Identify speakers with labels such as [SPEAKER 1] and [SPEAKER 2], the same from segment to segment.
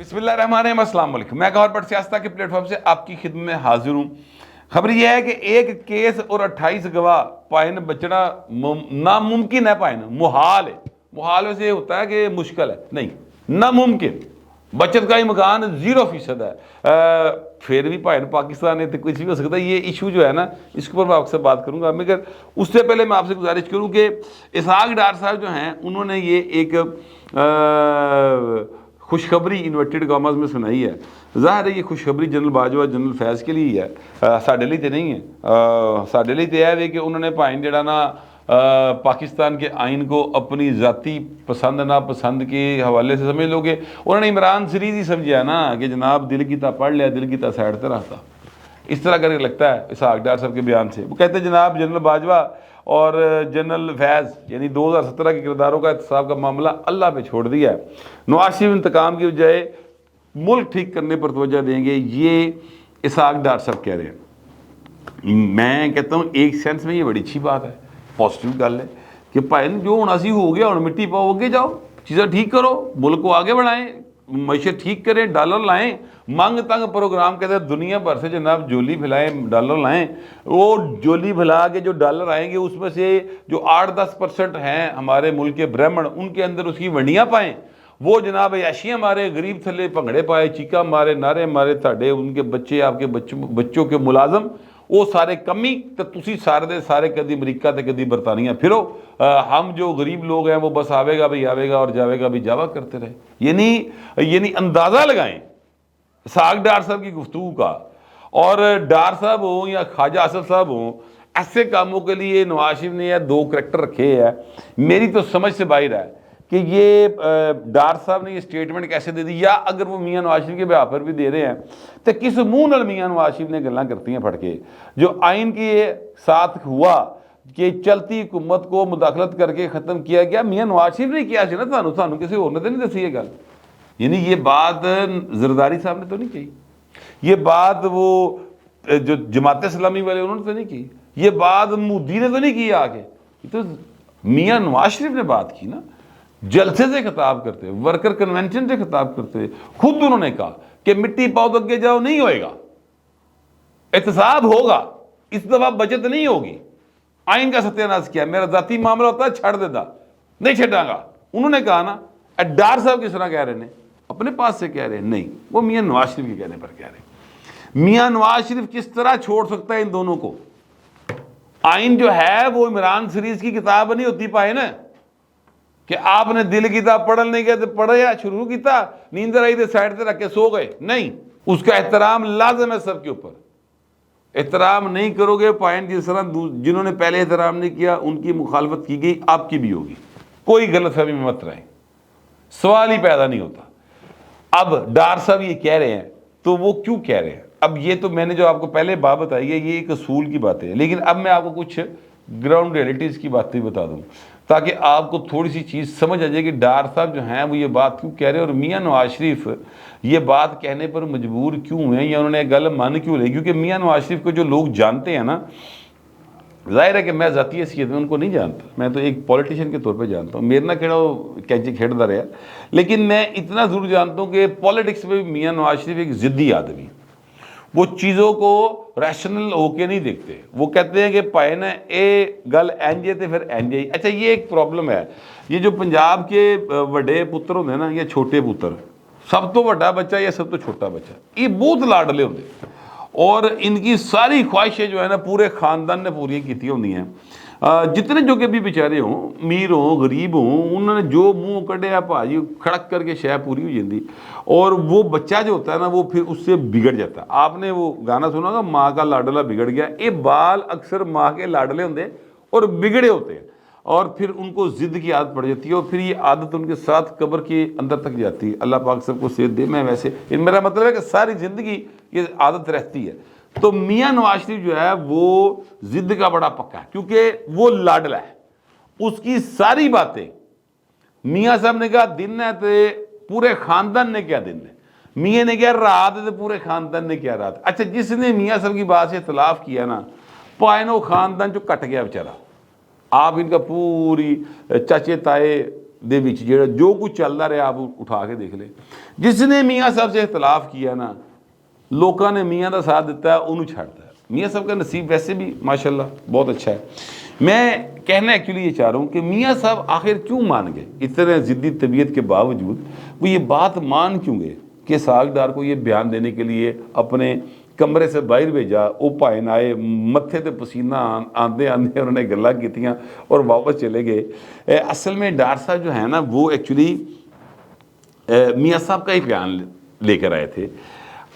[SPEAKER 1] بسم اللہ الرحمن الرحیم، السلام علیکم۔ میں گور بٹ سیاستہ کے پلیٹ فارم سے آپ کی خدمت میں حاضر ہوں۔ خبر یہ ہے کہ ایک کیس اور 28 گواہ پائن بچنا ناممکن ہے، پائن محال ہے۔ محال میں سے یہ ہوتا ہے کہ مشکل ہے، نہیں، ناممکن۔ بچت کا امکان 0% ہے۔ پھر بھی پائن پاکستان ہے تو کچھ بھی ہو سکتا ہے۔ یہ ایشو جو ہے نا، اس کے اوپر میں آپ سے بات کروں گا، مگر اس سے پہلے میں آپ سے گزارش کروں کہ اسحاق ڈار صاحب جو ہیں، انہوں نے یہ ایک خوشخبری انورٹیڈ کامرز میں سنائی ہے۔ ظاہر ہے یہ خوشخبری جنرل باجوہ جنرل فیض کے لیے ہے، ساڈے لیے تو نہیں ہے۔ ساڈے لیے تو یہ ہے کہ انہوں نے پائن جڑا نا پاکستان کے آئین کو اپنی ذاتی پسند ناپسند کے حوالے سے سمجھ لو گے، انہوں نے عمران سیریز ہی سمجھا نا کہ جناب دل کی تا پڑھ لیا، دل کی تا سائڈ تے رہتا، اس طرح کر کے لگتا ہے اسحاق ڈار صاحب کے بیان سے۔ وہ کہتے ہیں جناب جنرل باجوہ اور جنرل فیض یعنی 2017 کے کرداروں کا احتساب کا معاملہ اللہ پہ چھوڑ دیا ہے، نواز شریف انتقام کی بجائے ملک ٹھیک کرنے پر توجہ دیں گے، یہ اسحاق ڈار صاحب کہہ رہے ہیں۔ میں کہتا ہوں ایک سینس میں یہ بڑی اچھی بات ہے، پازیٹیو گل ہے کہ بھائی جو ہونا سی ہو گیا، ہوں مٹی پاؤ، اگے جاؤ، چیزیں ٹھیک کرو، ملک کو آگے بڑھائیں، معیشت ٹھیک کریں، ڈالر لائیں، مانگ تنگ پروگرام کے تحت دنیا بھر سے جناب جولی پھیلائیں، ڈالر لائیں۔ وہ جولی پھیلا کے جو ڈالر آئیں گے اس میں سے جو 8-10% ہیں ہمارے ملک کے برہمن، ان کے اندر اس کی ونڈیاں پائیں، وہ جناب عیاشیاں مارے، غریب تھلے پنگڑے پائے، چیکا مارے، نعرے مارے، تھاڑے ان کے بچے، آپ کے بچوں کے ملازم وہ سارے کمی تو تسی سارے دے سارے کدی امریکہ تے کدی برطانیہ پھرو، ہم جو غریب لوگ ہیں وہ بس آوے گا بھی آوے گا اور جاوے گا بھی جاوا کرتے رہے۔ یعنی اندازہ لگائیں اسحاق ڈار صاحب کی گفتگو کا، اور ڈار صاحب ہوں یا خواجہ اسد صاحب ہوں، ایسے کاموں کے لیے نواز شریف نے 2 کریکٹر رکھے ہیں۔ میری تو سمجھ سے باہر ہے کہ یہ ڈار صاحب نے یہ سٹیٹمنٹ کیسے دے دی، یا اگر وہ میاں نواز شریف کے بیان پر بھی دے رہے ہیں تو کس منہ نال میاں نواز شریف نے گلاں کرتی ہیں پھٹ کے، جو آئین کے ساتھ ہوا کہ چلتی حکومت کو مداخلت کر کے ختم کیا گیا، میاں نواز شریف نے کیا سی نا، تھانوں کسی اور نے تو نہیں دسی یہ گل۔ یعنی یہ بات زرداری صاحب نے تو نہیں کہی، یہ بات وہ جو جماعت اسلامی والے انہوں نے تو نہیں کی، یہ بات مودی نے تو نہیں کی آگے، یہ تو میاں نواز شریف نے بات کی نا، جلسے سے خطاب کرتے، ورکر کنونشن سے خطاب کرتے، خود انہوں نے کہا کہ مٹی پاؤ تو اگے جاؤ، نہیں ہوئے گا، احتساب ہوگا، اس دفعہ بچت نہیں ہوگی، آئین کا ستیہ ناز کیا، میرا ذاتی معاملہ ہوتا ہے چھڑ دیتا، نہیں چھڑاں گا۔ انہوں نے کہا نا، ڈار صاحب کس طرح کہہ رہے ہیں، اپنے پاس سے کہہ رہے ہیں، نہیں، وہ میاں نواز شریف کے کہنے پر کہہ رہے ہیں۔ میاں نواز شریف کس طرح چھوڑ سکتا ہے ان دونوں کو؟ آئین جو ہے وہ عمران سیریز کی کتاب نہیں ہوتی پائے نا کہ آپ نے دل کی کتاب پڑھن نہیں گیا تو پڑھیا شروع کیتا، نیندر آئی تو سائڈ سے رکھ کے سو گئے، نہیں، اس کا احترام لازم ہے سب کے اوپر۔ احترام نہیں کرو گے پوائنٹ، جس طرح جنہوں نے پہلے احترام نہیں کیا ان کی مخالفت کی گئی، آپ کی بھی ہوگی، کوئی غلط فہمی میں مت رہیں، سوال ہی پیدا نہیں ہوتا۔ اب ڈار صاحب یہ کہہ رہے ہیں تو وہ کیوں کہہ رہے ہیں؟ اب یہ تو میں نے جو آپ کو پہلے بات بتائی ہے یہ ایک اصول کی باتیں ہیں، لیکن اب میں آپ کو کچھ گراؤنڈ ریئلٹیز کی باتیں بتا دوں تاکہ آپ کو تھوڑی سی چیز سمجھ آ جائے کہ ڈار صاحب جو ہیں وہ یہ بات کیوں کہہ رہے ہیں، اور میاں نواز شریف یہ بات کہنے پر مجبور کیوں ہوئے ہیں، یا انہوں نے گل مان کیوں لے۔ کیونکہ میاں نواز شریف کو جو لوگ جانتے ہیں نا، ظاہر ہے کہ میں ذاتی حیثیت میں ان کو نہیں جانتا، میں تو ایک پولیٹیشین کے طور پہ جانتا ہوں، میرے نہ کھیڑا وہ کینچی کھیڑتا رہا، لیکن میں اتنا ضرور جانتا ہوں کہ پولیٹکس میں بھی میاں نواز شریف ایک ضدی آدمی، وہ چیزوں کو ریشنل ہو کے نہیں دیکھتے، وہ کہتے ہیں کہ پائے نا اے گل اینجے تے پھر اینجے ہی۔ اچھا یہ ایک پرابلم ہے، یہ جو پنجاب کے وڈے پتر ہوندے نا یا چھوٹے پتر، سب تو وڈا بچہ یا سب تو چھوٹا بچہ، یہ بہت لاڈلے ہوندے، اور ان کی ساری خواہشیں جو ہے نا پورے خاندان نے پوری کیتی ہوندی ہیں، جتنے جو کہ بھی بیچارے ہوں، امیر ہوں غریب ہوں، انہوں نے جو منہ کڈیا بھاجی کھڑک کر کے شے پوری ہو جاندی، اور وہ بچہ جو ہوتا ہے نا وہ پھر اس سے بگڑ جاتا ہے۔ آپ نے وہ گانا سنا گا ماں کا لاڈلا بگڑ گیا، یہ بال اکثر ماں کے لاڈلے ہوندے اور بگڑے ہوتے ہیں، اور پھر ان کو ضد کی عادت پڑ جاتی ہے، اور پھر یہ عادت ان کے ساتھ قبر کے اندر تک جاتی ہے۔ اللہ پاک سب کو صحت دے۔ میں ویسے میرا مطلب ہے کہ ساری زندگی یہ عادت رہتی ہے۔ تو میاں نواز شریف جو ہے وہ ضد کا بڑا پکا ہے، کیونکہ وہ لاڈلا ہے، اس کی ساری باتیں میاں صاحب نے کہا دن ہے تو پورے خاندان نے کیا دن ہے، میاں نے کیا رات ہے تو پورے خاندان نے کیا رات۔ اچھا جس نے میاں صاحب کی بات سے اختلاف کیا نا، پائنو خاندان جو کٹ گیا بیچارہ، آپ ان کا پوری چچے تائے دے وچ جو کچھ چلتا رہا آپ اٹھا کے دیکھ لیں. جس نے میاں صاحب سے اختلاف کیا نا, لوگوں نے میاں کا ساتھ دیتا ہے, انہوں چھڑتا ہے. میاں صاحب کا نصیب ویسے بھی ماشاءاللہ بہت اچھا ہے. میں کہنا ایکچولی یہ چاہ رہا ہوں کہ میاں صاحب آخر کیوں مان گئے اتنے ضدی طبیعت کے باوجود, وہ یہ بات مان کیوں گئے کہ ساگ ڈار کو یہ بیان دینے کے لیے اپنے کمرے سے باہر بھیجا, وہ پائن آئے, متھے تے پسینہ آندے آندے انہوں نے گلاں کیتیاں اور واپس چلے گئے. اصل میں ڈار صاحب جو ہے نا وہ ایکچولی میاں صاحب کا ہی بیان لے کر آئے تھے,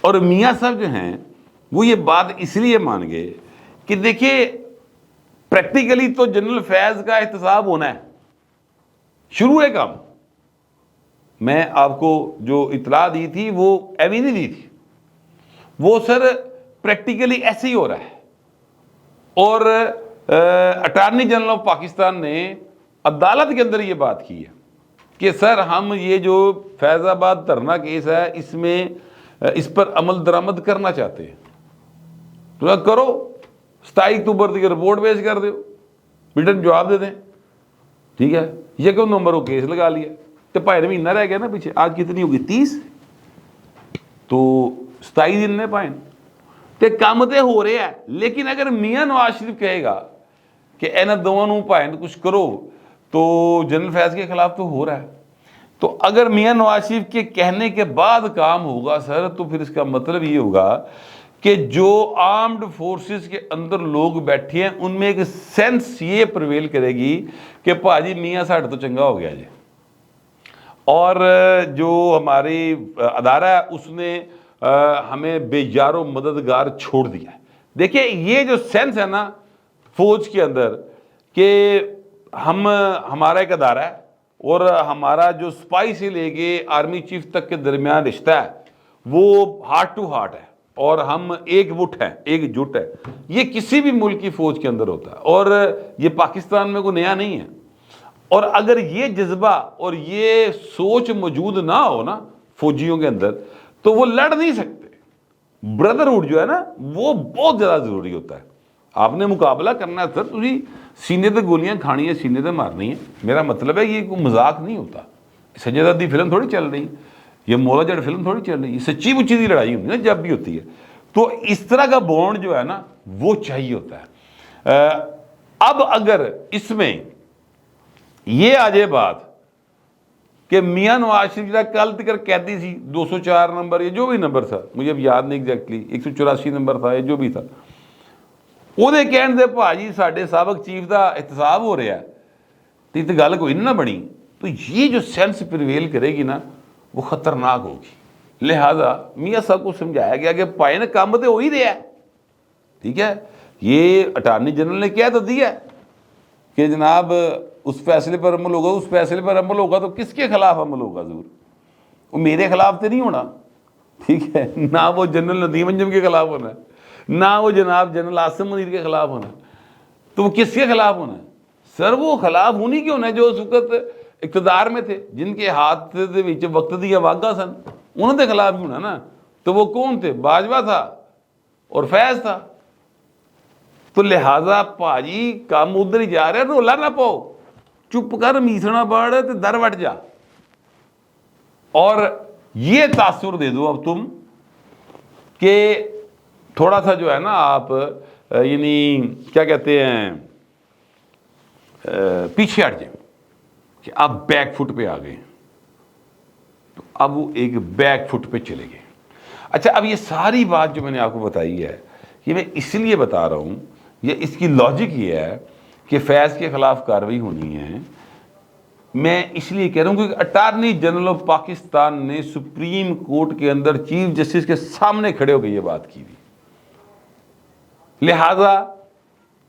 [SPEAKER 1] اور میاں صاحب جو ہیں وہ یہ بات اس لیے مان گئے کہ دیکھیں پریکٹیکلی تو جنرل فیض کا احتساب ہونا ہے, شروع ہے کام. میں آپ کو جو اطلاع دی تھی وہ ایوی نہیں دی تھی, وہ سر پریکٹیکلی ایسے ہی ہو رہا ہے. اور اٹارنی جنرل آف پاکستان نے عدالت کے اندر یہ بات کی ہے کہ سر ہم یہ جو فیض آباد دھرنا کیس ہے اس پر عمل درآمد کرنا چاہتے ہیں. تو کرو, 27 اکتوبر کی رپورٹ پیش کر دو, ریٹن جواب دے دیں. ٹھیک ہے, یہ کہ نمبر وہ کیس لگا لیا تو پائے مہینہ رہ گیا نا پیچھے. آج کتنی ہوگی 30, تو 27 دن نے پائے تے کام تے ہو رہے ہیں. لیکن اگر میاں نواز شریف کہے گا کہ اینا دونوں پائیں کچھ کرو, تو جنرل فیض کے خلاف تو ہو رہا ہے. تو اگر میاں نواز شریف کے کہنے کے بعد کام ہوگا سر, تو پھر اس کا مطلب یہ ہوگا کہ جو آرمڈ فورسز کے اندر لوگ بیٹھے ہیں ان میں ایک سینس یہ پرویل کرے گی کہ پاجی میاں ساڑھ تو چنگا ہو گیا جی, اور جو ہماری ادارہ ہے اس نے ہمیں بے یار و مددگار چھوڑ دیا ہے. دیکھیں یہ جو سینس ہے نا فوج کے اندر کہ ہمارا ایک ادارہ ہے اور ہمارا جو سپاہی سے لے کے آرمی چیف تک کے درمیان رشتہ ہے وہ ہارٹ ٹو ہارٹ ہے, اور ہم ایک وٹ ہیں, ایک جٹ ہے. یہ کسی بھی ملک کی فوج کے اندر ہوتا ہے, اور یہ پاکستان میں کوئی نیا نہیں ہے. اور اگر یہ جذبہ اور یہ سوچ موجود نہ ہو نا فوجیوں کے اندر, تو وہ لڑ نہیں سکتے. بردرہڈ جو ہے نا وہ بہت زیادہ ضروری ہوتا ہے. آپ نے مقابلہ کرنا ہے سر, تھی سینے تے گولیاں کھانی ہے, سینے تے مارنی ہے. میرا مطلب ہے یہ کوئی مذاق نہیں ہوتا. سنجے دت دی فلم تھوڑی چل رہی, یہ مولا جٹ فلم تھوڑی چل رہی, یہ سچی مچی دی لڑائی ہوتی ہے نا جب بھی ہوتی ہے. تو اس طرح کا بونڈ جو ہے نا وہ چاہیے ہوتا ہے. اب اگر اس میں یہ آ جائے بات کہ میاں نواز شریف جڑا کل تک قیدی سی 204 نمبر, یہ جو بھی نمبر تھا مجھے اب یاد نہیں ایگزیکٹلی, 184 نمبر تھا, یہ جو بھی تھا, وہ کہن دے بھاجی ساڈے سابق چیف دا احتساب ہو رہا ہے, تو یہ گل کوئی نہ بنی. تو یہ جو سینس پریویل کرے گی نا وہ خطرناک ہوگی. لہذا میاں صاحب کو سمجھایا گیا کہ پائے نا کام تو ہو ہی رہا ہے. ٹھیک ہے, یہ اٹارنی جنرل نے کہہ تو دیا کہ جناب اس فیصلے پر عمل ہوگا, اس فیصلے پر عمل ہوگا تو کس کے خلاف عمل ہوگا ضرور, وہ میرے خلاف تو نہیں ہونا. ٹھیک ہے, نہ وہ جنرل ندیم انجم کے خلاف ہونا ہے, نہ وہ جناب جنرل عاصم منیر کے خلاف ہونا ہے. تو وہ کس کے خلاف ہونا ہے سر؟ وہ خلاف ہونی کیوں ہونا ہے جو اس وقت اقتدار میں تھے, جن کے ہاتھ دے وچ وقت دیا واگا سن, انہوں نے خلاف کیوں ہونا نا. تو وہ کون تھے؟ باجوہ تھا اور فیض تھا. تو لہٰذا پاجی کام ادھر ہی جا رہا ہے, رولا نہ پاؤ, چپ کر میسنا پڑ تے در وٹ جا, اور یہ تاثر دے دو اب تم کہ تھوڑا سا جو ہے نا آپ یعنی کیا کہتے ہیں پیچھے ہٹ جائیں کہ آپ بیک فٹ پہ آ گئے. تو اب وہ ایک بیک فٹ پہ چلے گئے. اچھا, اب یہ ساری بات جو میں نے آپ کو بتائی ہے یہ میں اس لیے بتا رہا ہوں, یہ اس کی لاجک یہ ہے کہ فیض کے خلاف کارروائی ہونی ہے. میں اس لیے کہہ رہا ہوں کہ اٹارنی جنرل آف پاکستان نے سپریم کورٹ کے اندر چیف جسٹس کے سامنے کھڑے ہو کے یہ بات کی تھی. لہذا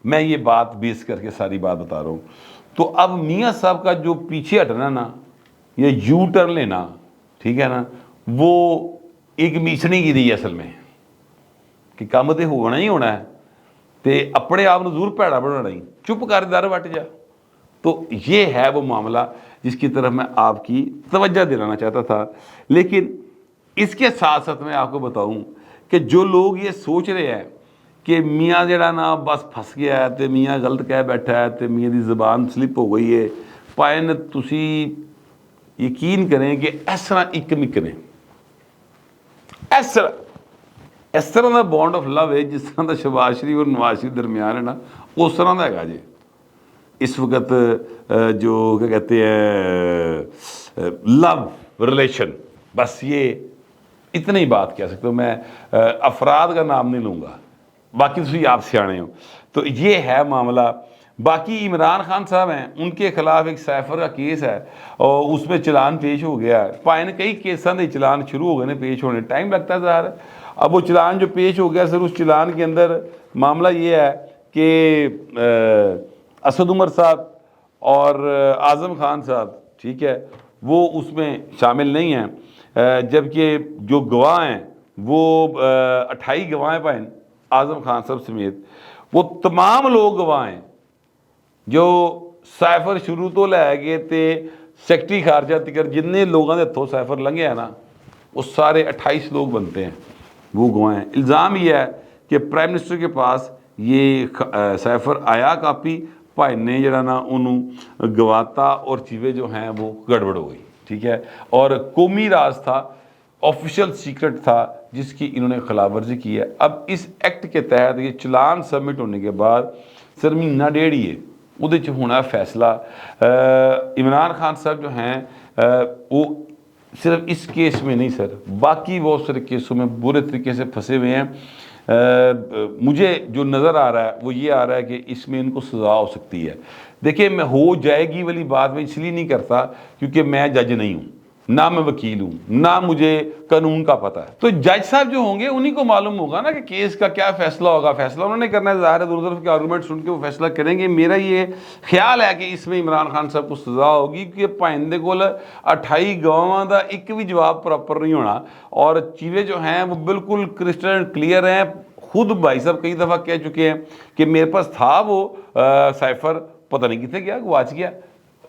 [SPEAKER 1] میں یہ بات بیس کر کے ساری بات بتا رہا ہوں. تو اب میاں صاحب کا جو پیچھے ہٹنا نا یا یو ٹرن لینا, ٹھیک ہے نا, وہ ایک میچنی کی دی اصل میں کہ کام تے ہونا ہی ہونا ہے, تے اپنے آپ ضرور پیڑا بنانا ہی, چپ کر در وٹ جا. تو یہ ہے وہ معاملہ جس کی طرف میں آپ کی توجہ دلانا چاہتا تھا. لیکن اس کے ساتھ ساتھ میں آپ کو بتاؤں کہ جو لوگ یہ سوچ رہے ہیں کہ میاں جڑا نا بس پھنس گیا ہے, تے میاں غلط کہہ بیٹھا ہے, تے میاں دی زبان سلپ ہو گئی ہے, پائن تسی یقین کریں کہ اس طرح ایک مکنے اس طرح دا بانڈ آف لو ہے جس طرح دا شہباز شریف اور نواز شریف درمیان ہے نا اس طرح دا ہے جی اس وقت جو کیا کہتے ہیں لو ریلیشن. بس یہ اتنا ہی بات کہہ سکتا ہوں میں, افراد کا نام نہیں لوں گا, باقی تسی آپ سیانے ہو. تو یہ ہے معاملہ. باقی عمران خان صاحب ہیں, ان کے خلاف ایک سیفر کا کیس ہے اور اس میں چلان پیش ہو گیا ہے. پائن کئی کیساں دے چلان شروع ہو گئے نے پیش ہونے, ٹائم لگتا ہے ظاہر ہے. اب وہ چلان جو پیش ہو گیا سر, اس چلان کے اندر معاملہ یہ ہے کہ اسد عمر صاحب اور اعظم خان صاحب, ٹھیک ہے, وہ اس میں شامل نہیں ہیں, جبکہ جو گواہ ہیں وہ 28 گواہ ہیں پائن اعظم خان صاحب سمیت, وہ تمام لوگ گواہ ہیں جو سائفر شروع تو لے گئے تے سیکٹری خارجہ تکر جتنے لوگوں نے ہتھوں سائفر لنگے ہیں نا وہ سارے 28 لوگ بنتے ہیں, وہ گواہ ہیں. الزام یہ ہے کہ پرائم منسٹر کے پاس یہ سائفر آیا کاپی, بھائی نے جڑا نا انہوں گواتا اور چیزیں جو ہیں وہ گڑبڑ ہو گئی, ٹھیک ہے. اور قومی راز تھا, آفیشیل سیکرٹ تھا جس کی انہوں نے خلاف ورزی کی ہے. اب اس ایکٹ کے تحت یہ چلان سبمٹ ہونے کے بعد سر مہینہ ڈیڑھ ہی ہے وہ ہونا فیصلہ. عمران خان صاحب جو ہیں وہ صرف اس کیس میں نہیں سر, باقی بہت سارے کیسوں میں برے طریقے سے پھنسے ہوئے ہیں. مجھے جو نظر آ رہا ہے وہ یہ آ رہا ہے کہ اس میں ان کو سزا ہو سکتی ہے. دیکھیں میں ہو جائے گی والی بات میں اس لیے نہیں کرتا کیونکہ میں جج نہیں ہوں, نہ میں وکیل ہوں, نہ مجھے قانون کا پتہ ہے. تو جج صاحب جو ہوں گے انہی کو معلوم ہوگا نا کہ کیس کا کیا فیصلہ ہوگا. فیصلہ انہوں نے کرنا ہے, ظاہر ہے دونوں طرف کے آرگومنٹ سن کے وہ فیصلہ کریں گے. میرا یہ خیال ہے کہ اس میں عمران خان صاحب کو سزا ہوگی کیونکہ پائندے کو 28 گواہاں دا ایک بھی جواب پراپر نہیں ہونا, اور چیزیں جو ہیں وہ بالکل کرسٹل کلیئر ہیں. خود بھائی صاحب کئی دفعہ کہہ چکے ہیں کہ میرے پاس تھا وہ سائفر, پتہ نہیں کتنے گیا, گواچ گیا.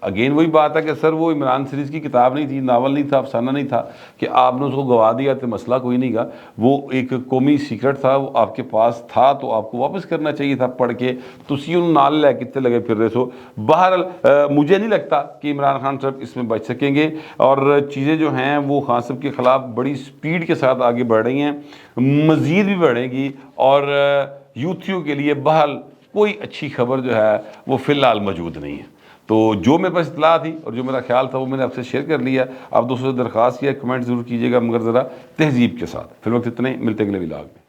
[SPEAKER 1] اگین وہی بات ہے کہ سر وہ عمران سیریز کی کتاب نہیں تھی, ناول نہیں تھا, افسانہ نہیں تھا کہ آپ نے اس کو گوا دیا تو مسئلہ کوئی نہیں گا. وہ ایک قومی سیکرٹ تھا, وہ آپ کے پاس تھا تو آپ کو واپس کرنا چاہیے تھا پڑھ کے. تسی ان نال لے کتنے لگے پھر رہے سو. بہرحال مجھے نہیں لگتا کہ عمران خان صاحب اس میں بچ سکیں گے, اور چیزیں جو ہیں وہ خان صاحب کے خلاف بڑی سپیڈ کے ساتھ آگے بڑھ رہی ہیں, مزید بھی بڑھیں گی. اور یوتھیوں کے لیے بہرحال کوئی اچھی خبر جو ہے وہ فی الحال موجود نہیں ہے. تو جو میرے پاس اطلاع تھی اور جو میرا خیال تھا وہ میں نے آپ سے شیئر کر لیا. آپ دوستوں سے درخواست کیا کمنٹ ضرور کیجیے گا مگر ذرا تہذیب کے ساتھ. فی الوقت اتنے, ملتے اگلے ولاگ میں.